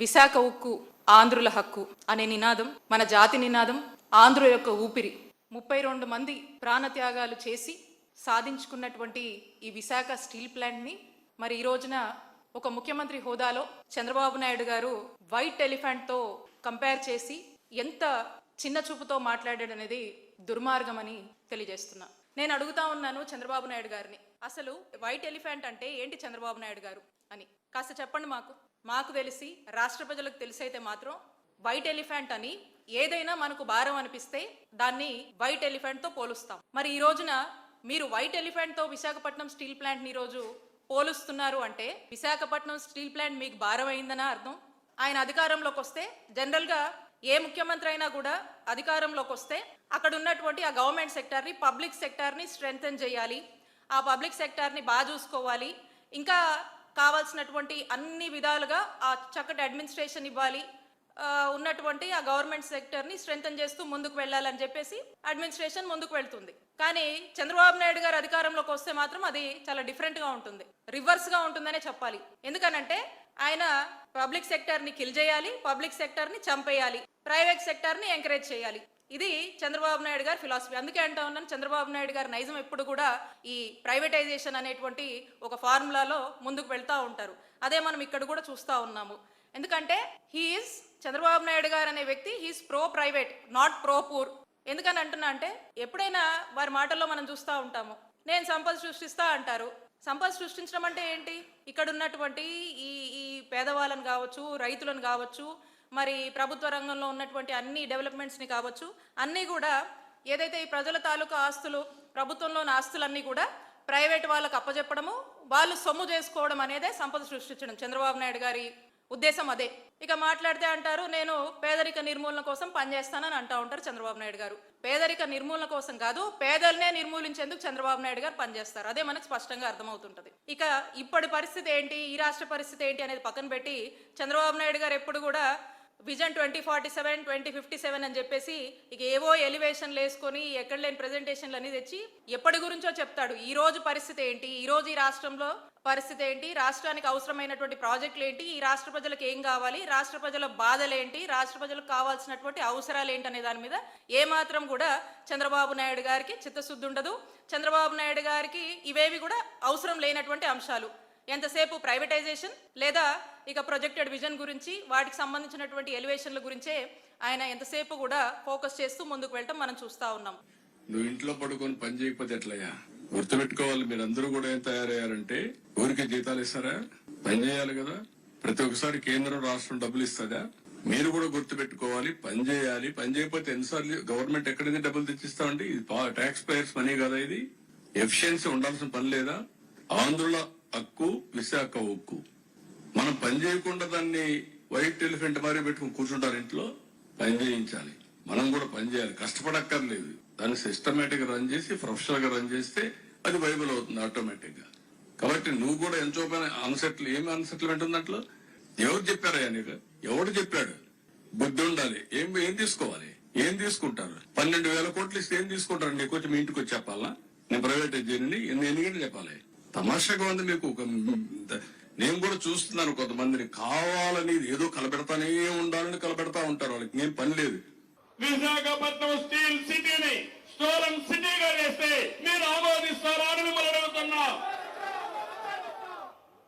విశాఖ ఉక్కు ఆంధ్రుల హక్కు అనే నినాదం మన జాతి నినాదం, ఆంధ్రుల యొక్క ఊపిరి. 32 మంది ప్రాణత్యాగాలు చేసి సాధించుకున్నటువంటి ఈ విశాఖ స్టీల్ ప్లాంట్ని మరి ఈ రోజున ఒక ముఖ్యమంత్రి హోదాలో చంద్రబాబు నాయుడు గారు వైట్ ఎలిఫెంట్తో కంపేర్ చేసి ఎంత చిన్న చూపుతో మాట్లాడాడనేది దుర్మార్గమని తెలియజేస్తున్నా. నేను అడుగుతా ఉన్నాను చంద్రబాబు నాయుడు గారిని, అసలు వైట్ ఎలిఫెంట్ అంటే ఏంటి చంద్రబాబు నాయుడు గారు అని కాస్త చెప్పండి. మాకు తెలిసి, రాష్ట్ర ప్రజలకు తెలిసైతే మాత్రం వైట్ ఎలిఫెంట్ అని ఏదైనా మనకు భారం అనిపిస్తే దాన్ని వైట్ ఎలిఫెంట్తో పోలుస్తాం. మరి ఈ రోజున మీరు వైట్ ఎలిఫెంట్తో విశాఖపట్నం స్టీల్ ప్లాంట్ని ఈరోజు పోలుస్తున్నారు అంటే విశాఖపట్నం స్టీల్ ప్లాంట్ మీకు భారం అయిందనా అర్థం? ఆయన అధికారంలోకి వస్తే, జనరల్గా ఏ ముఖ్యమంత్రి అయినా కూడా అధికారంలోకి వస్తే అక్కడ ఉన్నటువంటి ఆ గవర్నమెంట్ సెక్టార్ని, పబ్లిక్ సెక్టార్ని స్ట్రెంగ్తెన్ చేయాలి, ఆ పబ్లిక్ సెక్టార్ని బాగా చూసుకోవాలి, ఇంకా కావాల్సినటువంటి అన్ని విధాలుగా ఆ చక్కటి అడ్మినిస్ట్రేషన్ ఇవ్వాలి, ఉన్నటువంటి ఆ గవర్నమెంట్ సెక్టర్ని స్ట్రెంగ్తెన్ చేస్తూ ముందుకు వెళ్ళాలని చెప్పేసి అడ్మినిస్ట్రేషన్ ముందుకు వెళ్తుంది. కానీ చంద్రబాబు నాయుడు గారు అధికారంలోకి వస్తే మాత్రం అది చాలా డిఫరెంట్గా ఉంటుంది, రివర్స్గా ఉంటుందనే చెప్పాలి. ఎందుకనంటే ఆయన పబ్లిక్ సెక్టర్ని కిల్ చేయాలి, పబ్లిక్ సెక్టర్ని చంపేయాలి, ప్రైవేట్ సెక్టర్ని ఎంకరేజ్ చేయాలి. ఇది చంద్రబాబు నాయుడు గారి ఫిలాసఫీ. అందుకే అంటా ఉన్నాను, చంద్రబాబు నాయుడు గారి నైజం ఎప్పుడు కూడా ఈ ప్రైవేటైజేషన్ అనేటువంటి ఒక ఫార్ములాలో ముందుకు వెళ్తూ ఉంటారు. అదే మనం ఇక్కడ కూడా చూస్తూ ఉన్నాము. ఎందుకంటే చంద్రబాబు నాయుడు గారు అనే వ్యక్తి he's pro private, not pro poor. ఎందుకని అంటున్నా అంటే, ఎప్పుడైనా వారి మాటల్లో మనం చూస్తూ ఉంటాము, నేను సంపద సృష్టిస్తా అంటారు. సంపద సృష్టించడం అంటే ఏంటి? ఇక్కడ ఉన్నటువంటి ఈ పేదవాళ్ళని కావచ్చు, రైతులను కావచ్చు, మరి ప్రభుత్వ రంగంలో ఉన్నటువంటి అన్ని డెవలప్మెంట్స్ని కావచ్చు, అన్నీ కూడా ఏదైతే ఈ ప్రజల తాలూకా ఆస్తులు, ప్రభుత్వంలోని ఆస్తులన్నీ కూడా ప్రైవేట్ వాళ్ళకు అప్పచెప్పడము, వాళ్ళు సొమ్ము చేసుకోవడం అనేదే సంపద సృష్టించడం. చంద్రబాబు నాయుడు గారి ఉద్దేశం అదే. ఇక మాట్లాడితే అంటారు, నేను పేదరిక నిర్మూలన కోసం పనిచేస్తానని అంటూ ఉంటారు చంద్రబాబు నాయుడు గారు. పేదరిక నిర్మూలన కోసం కాదు, పేదలనే నిర్మూలించేందుకు చంద్రబాబు నాయుడు గారు పనిచేస్తారు. అదే మనకు స్పష్టంగా అర్థమవుతుంటది. ఇక ఇప్పటి పరిస్థితి ఏంటి, ఈ రాష్ట్ర పరిస్థితి ఏంటి అనేది పక్కన పెట్టి, చంద్రబాబు నాయుడు గారు ఎప్పుడు కూడా విజన్ 2047, 2057 అని చెప్పేసి ఇక ఏవో ఎలివేషన్లు వేసుకొని ఎక్కడ లేని ప్రెజెంటేషన్లు అన్ని తెచ్చి ఎప్పటి గురించో చెప్తాడు. ఈ రోజు పరిస్థితి ఏంటి, ఈ రోజు ఈ రాష్ట్రంలో పరిస్థితి ఏంటి, రాష్ట్రానికి అవసరమైనటువంటి ప్రాజెక్టులు ఏంటి, ఈ రాష్ట్ర ప్రజలకు ఏం కావాలి, రాష్ట్ర ప్రజల బాధలేంటి, రాష్ట్ర ప్రజలకు కావాల్సినటువంటి అవసరాలు ఏంటి అనే దాని మీద ఏమాత్రం కూడా చంద్రబాబు నాయుడు గారికి చిత్తశుద్ధి ఉండదు. చంద్రబాబు నాయుడు గారికి ఇవేవి కూడా అవసరం లేనటువంటి అంశాలు. ఎంతసేపు ప్రైవేటైజేషన్ లేదా ఇక ప్రొజెక్టెడ్ విజన్ గురించి, వాటికి సంబంధించినటువంటి ఎలివేషన్ల గురించే ఆయన ఎంతసేపు కూడా ఫోకస్ చేస్తూ ముందుకు వెళ్ళటం మనం చూస్తా ఉన్నాం. నువ్వు ఇంట్లో పడుకొని పని చేయకపోతే ఎట్లయ్యా? గుర్తుపెట్టుకోవాలి, మీరందరూ కూడా ఏం తయారయ్యారంటే ఊరికే జీతాలు ఇస్తారా? పని చేయాలి కదా. ప్రతి ఒక్కసారి కేంద్రం రాష్ట్రం డబ్బులు ఇస్తుందా? మీరు కూడా గుర్తుపెట్టుకోవాలి, పని చేయాలి. పని చేయకపోతే ఎన్నిసార్లు గవర్నమెంట్ ఎక్కడైనా డబ్బులు తెచ్చిస్తామండి? ఇది ట్యాక్స్ పేయర్స్ మనీ కదా. ఇది ఎఫిషియన్సీ ఉండాల్సిన పని లేదా? ఆంధ్రుల హక్కు విశాఖ ఉక్కు. మనం పని చేయకుండా దాన్ని వైట్ ఎలిఫెంట్ మారి పెట్టుకుని కూర్చుంటారు ఇంట్లో. పని చేయించాలి, మనం కూడా పని చేయాలి, కష్టపడక్కర్లేదు. దాన్ని సిస్టమేటిక్ గా రన్ చేసి, ప్రొఫెషనల్ గా రన్ చేస్తే అది వైబుల్ అవుతుంది ఆటోమేటిక్ గా. కాబట్టి నువ్వు కూడా ఎంతో పని ఏమి అన్సెటిల్మెంట్ ఉందంట్లో. ఎవరు చెప్పారయ్యా నీకు? ఎవడు చెప్పాడు? బుద్ధి ఉండాలి. ఏం తీసుకోవాలి, ఏం తీసుకుంటారు? 12,000 కోట్లు ఇస్తే ఏం తీసుకుంటారు? నీకు వచ్చి మీ ఇంటికి వచ్చి చెప్పాలా నేను ప్రైవేటైజ్ చేయని? ఎన్ని గంటలు చెప్పాలి? తమాషాగా ఉంది మీకు. నేను కూడా చూస్తున్నాను, కొంతమందిని కావాలని ఏదో కలబెడతానే ఉండాలని కలబెడతా ఉంటారు. వాళ్ళకి ఏం పని లేదు. విశాఖపట్నం స్టీల్ సిటీని స్టోరన్ సిటీగా చేస్తే మీరు ఆమోదిస్తారా అని మిమ్మల్ని అడుగుతున్నా.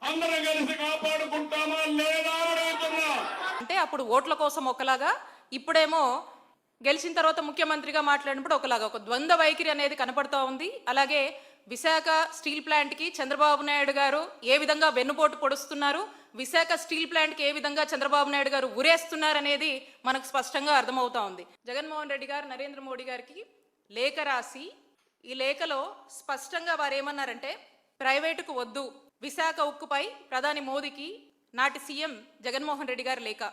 అందరం కలిసి కాపాడుకుంటామా లేదా అని అడుగుతున్నా. అంటే అప్పుడు ఓట్ల కోసం ఒకలాగా, ఇప్పుడేమో గెలిచిన తర్వాత ముఖ్యమంత్రిగా మాట్లాడినప్పుడు ఒకలాగా, ఒక ద్వంద్వ వైఖరి అనేది కనపడుతూ ఉంది. అలాగే విశాఖ స్టీల్ ప్లాంట్కి చంద్రబాబు నాయుడు గారు ఏ విధంగా వెన్నుపోటు పొడుస్తున్నారు, విశాఖ స్టీల్ ప్లాంట్కి ఏ విధంగా చంద్రబాబు నాయుడు గారు ఉరేస్తున్నారు అనేది మనకు స్పష్టంగా అర్థమవుతా ఉంది. జగన్మోహన్ రెడ్డి గారు నరేంద్ర మోడీ గారికి లేఖ రాసి, ఈ లేఖలో స్పష్టంగా వారు ఏమన్నారంటే, ప్రైవేటుకు వద్దు, విశాఖ ఉక్కుపై ప్రధాని మోదీకి నాటి సీఎం జగన్మోహన్ రెడ్డి గారి లేఖ.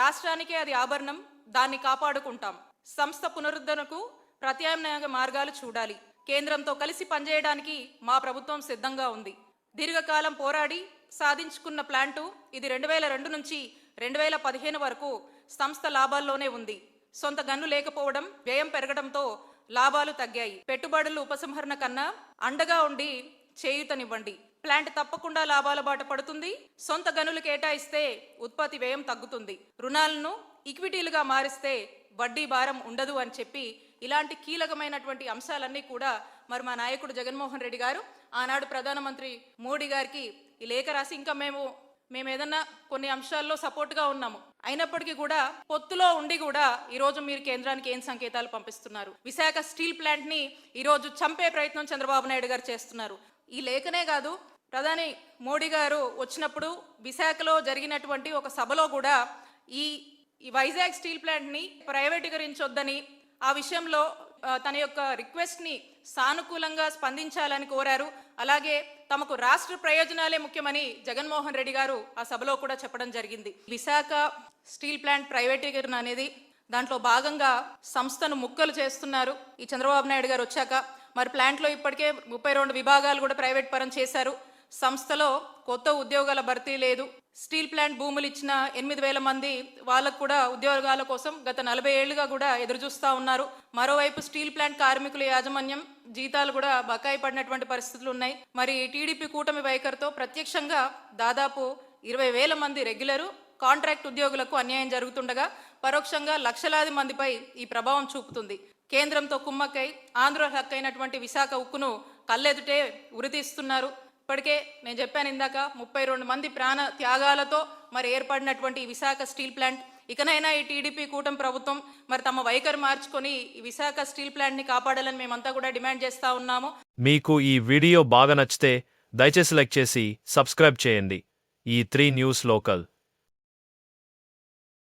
రాష్ట్రానికే అది ఆభరణం, దాన్ని కాపాడుకుంటాం. సంస్థ పునరుద్ధరణకు ప్రత్యామ్నాయ మార్గాలు చూడాలి. కేంద్రంతో కలిసి పనిచేయడానికి మా ప్రభుత్వం సిద్ధంగా ఉంది. దీర్ఘకాలం పోరాడి సాధించుకున్న ప్లాంటు ఇది 2002 నుంచి 2015 వరకు సంస్థ లాభాల్లోనే ఉంది. సొంత గన్ను లేకపోవడం, వ్యయం పెరగడంతో లాభాలు తగ్గాయి. పెట్టుబడులు ఉపసంహరణ కన్నా అండగా ఉండి చేయూతనివ్వండి. ప్లాంట్ తప్పకుండా లాభాల బాట పడుతుంది. సొంత గనులు కేటాయిస్తే ఉత్పత్తి వ్యయం తగ్గుతుంది. రుణాలను ఈక్విటీలుగా మారిస్తే వడ్డీ భారం ఉండదు అని చెప్పి ఇలాంటి కీలకమైనటువంటి అంశాలన్నీ కూడా మరి మా నాయకుడు జగన్మోహన్ రెడ్డి గారు ఆనాడు ప్రధానమంత్రి మోడీ గారికి ఈ లేఖ రాసి, ఇంకా మేము ఏదన్నా కొన్ని అంశాల్లో సపోర్ట్గా ఉన్నాము, అయినప్పటికీ కూడా పొత్తులో ఉండి కూడా ఈరోజు మీరు కేంద్రానికి ఏం సంకేతాలు పంపిస్తున్నారు? విశాఖ స్టీల్ ప్లాంట్ ని ఈరోజు చంపే ప్రయత్నం చంద్రబాబు నాయుడు గారు చేస్తున్నారు. ఈ లేఖనే కాదు, ప్రధాని మోడీ గారు వచ్చినప్పుడు విశాఖలో జరిగినటువంటి ఒక సభలో కూడా ఈ వైజాగ్ స్టీల్ ప్లాంట్ ని ప్రైవేటీకరించొద్దని, ఆ విషయంలో తన యొక్క రిక్వెస్ట్ ని సానుకూలంగా స్పందించాలని కోరారు. అలాగే తమకు రాష్ట్ర ప్రయోజనాలే ముఖ్యమని జగన్మోహన్ రెడ్డి గారు ఆ సభలో కూడా చెప్పడం జరిగింది. విశాఖ స్టీల్ ప్లాంట్ ప్రైవేటీకరణ అనేది దాంట్లో భాగంగా సంస్థను ముక్కలు చేస్తున్నారు ఈ చంద్రబాబు నాయుడు గారు వచ్చాక. మరి ప్లాంట్లో ఇప్పటికే 32 విభాగాలు కూడా ప్రైవేట్ పరం చేశారు. సంస్థలో కొత్త ఉద్యోగాల భర్తీ లేదు. స్టీల్ ప్లాంట్ భూములు ఇచ్చిన 8,000 మంది వాళ్ళకు కూడా ఉద్యోగాల కోసం గత 40 ఏళ్లుగా కూడా ఎదురు చూస్తూ ఉన్నారు. మరోవైపు స్టీల్ ప్లాంట్ కార్మికుల యాజమాన్యం జీతాలు కూడా బకాయి పడినటువంటి పరిస్థితులు ఉన్నాయి. మరి టీడీపీ కూటమి వైఖరితో ప్రత్యక్షంగా దాదాపు 20,000 మంది రెగ్యులరు కాంట్రాక్ట్ ఉద్యోగులకు అన్యాయం జరుగుతుండగా పరోక్షంగా లక్షలాది మందిపై ఈ ప్రభావం చూపుతుంది. కేంద్రంతో కుమ్మక్కై ఆంధ్ర హక్కైనటువంటి విశాఖ ఉక్కును కళ్ళెదుటే ఉరితీస్తున్నారు. ఇప్పటికే నేను చెప్పాను ఇందాక, 32 మంది ప్రాణ త్యాగాలతో మరి ఏర్పడినటువంటి ఈ విశాఖ స్టీల్ ప్లాంట్, ఇకనైనా ఈ టీడీపీ కూటమి ప్రభుత్వం మరి తమ వైఖరి మార్చుకొని ఈ విశాఖ స్టీల్ ప్లాంట్ని కాపాడాలని మేమంతా కూడా డిమాండ్ చేస్తూ ఉన్నాము. మీకు ఈ వీడియో బాగా నచ్చితే దయచేసి లైక్ చేసి సబ్స్క్రైబ్ చేయండి. ఈ 3 న్యూస్ లోకల్.